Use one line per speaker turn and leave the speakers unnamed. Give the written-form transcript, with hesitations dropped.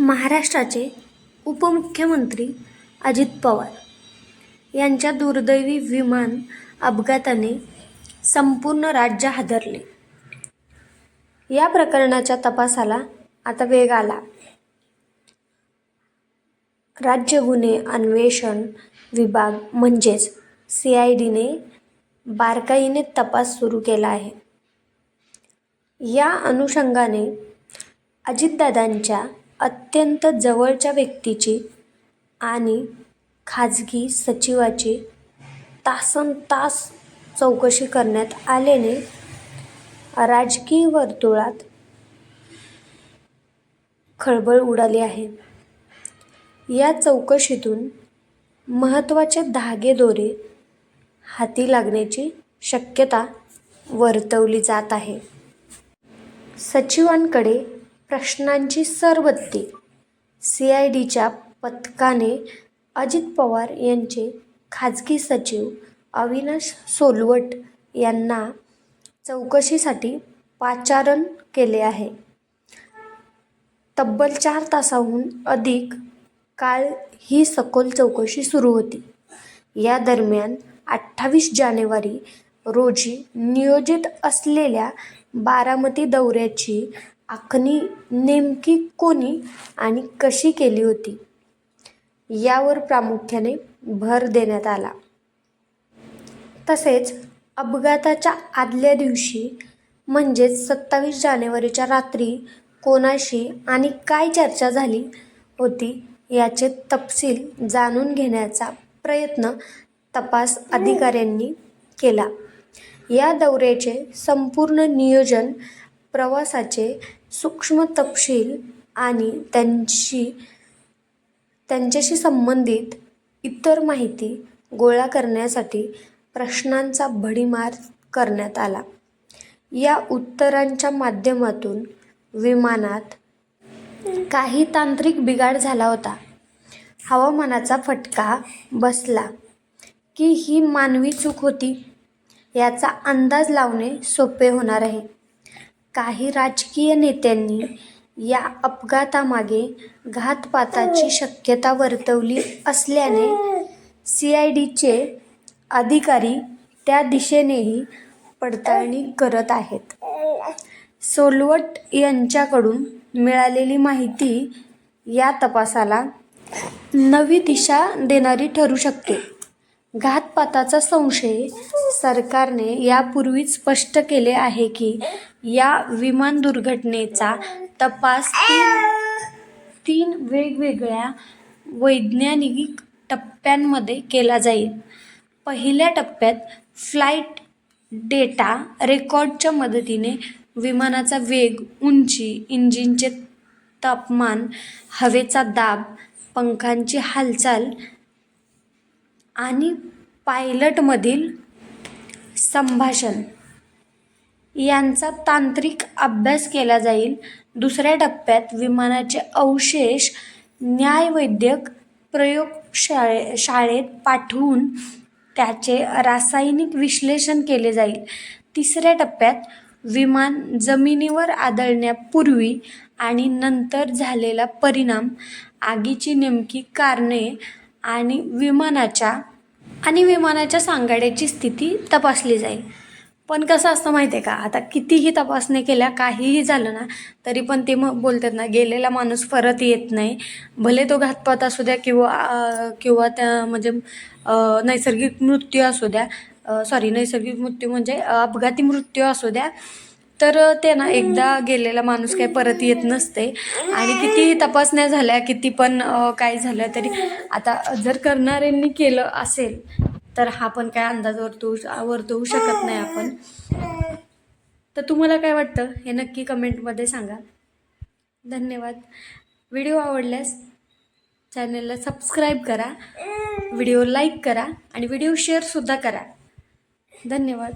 महाराष्ट्राचे उपमुख्यमंत्री अजित पवार यांच्या दुर्दैवी विमान अपघाताने संपूर्ण राज्य हादरले. या प्रकरणाच्या तपासाला आता वेग आला. राज्य गुन्हे अन्वेषण विभाग म्हणजेच CIDने बारकाईने तपास सुरू केला आहे. या अनुषंगाने अजितदादांच्या अत्यंत जवळच्या व्यक्तीची आणि खाजगी सचिवाची तासनतास चौकशी करण्यात आल्याने राजकीय वर्तुळात खळबळ उडाली आहे. या चौकशीतून महत्त्वाचे धागेदोरे हाती लागण्याची शक्यता वर्तवली जात आहे. सचिवांकडे प्रश्नांची सरबत्ती. CIDच्या पथकाने अजित पवार यांचे खाजगी सचिव अविनाश सोलवट यांना चौकशीसाठी पाचारण केले आहे. तब्बल 4 तासांहून अधिक काळ ही सखोल चौकशी सुरू होती. या दरम्यान 28 जानेवारी रोजी नियोजित असलेल्या बारामती दौऱ्याची आखणी नेमकी कोणी आणि कशी केली होती यावर प्रामुख्याने भर देण्यात आला. तसेच अपघाताच्या आदल्या दिवशी म्हणजेच 27 जानेवारीच्या रात्री कोणाशी आणि काय चर्चा झाली होती याचे तपशील जाणून घेण्याचा प्रयत्न तपास अधिकाऱ्यांनी केला. या दौऱ्याचे संपूर्ण नियोजन, प्रवासाचे सूक्ष्म तपशील आणि त्यांच्याशी संबंधित इतर माहिती गोळा करण्यासाठी प्रश्नांचा भडीमार करण्यात आला. या उत्तरांच्या माध्यमातून विमानात काही तांत्रिक बिघाड झाला होता, हवामानाचा फटका बसला की ही मानवी चूक होती याचा अंदाज लावणे सोपे होणार आहे. काही राजकीय नेत्यांनी या अपघातामागे घातपाताची शक्यता वर्तवली असल्याने CIDचे अधिकारी त्या दिशेनेही पडताळणी करत आहेत. सोलवट यांच्याकडून मिळालेली माहिती या तपासाला नवी दिशा देणारी ठरू शकते. घातपाताचा संशय. सरकारने यापूर्वीच स्पष्ट केले आहे की या विमान दुर्घटनेचा तपास तीन वेगवेगळ्या वैज्ञानिक टप्प्यांमध्ये केला जाईल. पहिल्या टप्प्यात फ्लाईट डेटा रेकॉर्डच्या मदतीने विमानाचा वेग, उंची, इंजिनचे तापमान, हवेचा दाब, पंखांची हालचाल आणि पायलटमधील संभाषण यांचा तांत्रिक अभ्यास केला जाईल. दुसऱ्या टप्प्यात विमानाचे अवशेष न्यायवैद्यक प्रयोगशाळेत पाठवून त्याचे रासायनिक विश्लेषण केले जाईल. तिसऱ्या टप्प्यात विमान जमिनीवर आदळण्यापूर्वी आणि नंतर झालेला परिणाम, आगीची नेमकी कारणे आणि विमानाच्या सांगाड्याची स्थिती तपासली जाईल. पण कसं असतं माहिती आहे का, आता कितीही तपासणी केल्या, काहीही झालं ना तरी पण ते मग बोलतात ना, गेलेला माणूस परत येत नाही. भले तो घातपात असू द्या किंवा त्या म्हणजे नैसर्गिक मृत्यू असू द्या, नैसर्गिक मृत्यू म्हणजे अपघाती मृत्यू असू द्या, तर ते ना एकदा गेलेला माणूस काही परत येत नसते. आणि कितीही तपासण्या झाल्या, किती पण काय झालं तरी आता जर करणाऱ्यांनी केलं असेल तर हा पण काय अंदाज वर्तवू शकत नाही आपण. तर तुम्हाला काय वाटतं हे नक्की कमेंटमध्ये सांगा. धन्यवाद. व्हिडिओ आवडल्यास चॅनलला सबस्क्राईब करा, व्हिडिओ लाईक करा आणि व्हिडिओ शेअरसुद्धा करा. धन्यवाद.